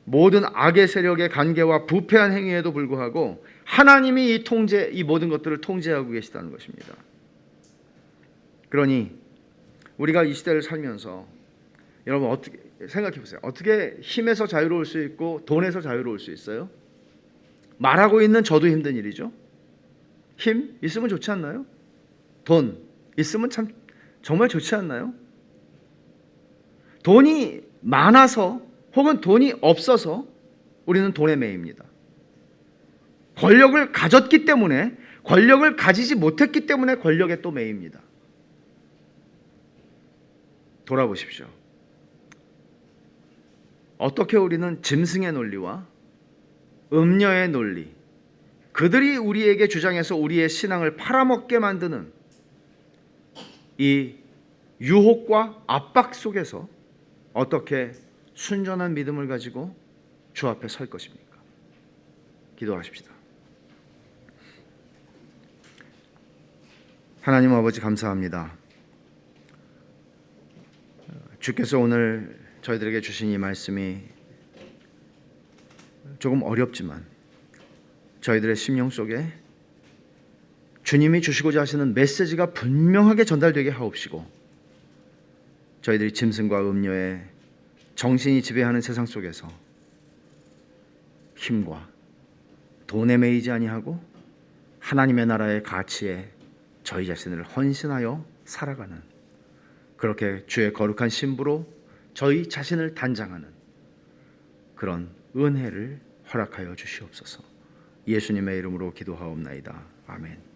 모든 악의 세력의 관계와 부패한 행위에도 불구하고 하나님이 이 모든 것들을 통제하고 계시다는 것입니다. 그러니 우리가 이 시대를 살면서 여러분 어떻게 생각해 보세요. 어떻게 힘에서 자유로울 수 있고 돈에서 자유로울 수 있어요? 말하고 있는 저도 힘든 일이죠. 힘 있으면 좋지 않나요? 돈 있으면 참 정말 좋지 않나요? 돈이 많아서 혹은 돈이 없어서 우리는 돈에 매입니다. 권력을 가졌기 때문에, 권력을 가지지 못했기 때문에 권력에 또 매입니다. 돌아보십시오. 어떻게 우리는 짐승의 논리와 음녀의 논리, 그들이 우리에게 주장해서 우리의 신앙을 팔아먹게 만드는 이 유혹과 압박 속에서 어떻게 순전한 믿음을 가지고 주 앞에 설 것입니까? 기도하십시다. 하나님 아버지 감사합니다. 주께서 오늘 저희들에게 주신 이 말씀이 조금 어렵지만 저희들의 심령 속에 주님이 주시고자 하시는 메시지가 분명하게 전달되게 하옵시고, 저희들이 짐승과 음녀의 정신이 지배하는 세상 속에서 힘과 돈에 매이지 아니하고 하나님의 나라의 가치에 저희 자신을 헌신하여 살아가는, 그렇게 주의 거룩한 신부로 저희 자신을 단장하는 그런 은혜를 허락하여 주시옵소서. 예수님의 이름으로 기도하옵나이다. 아멘.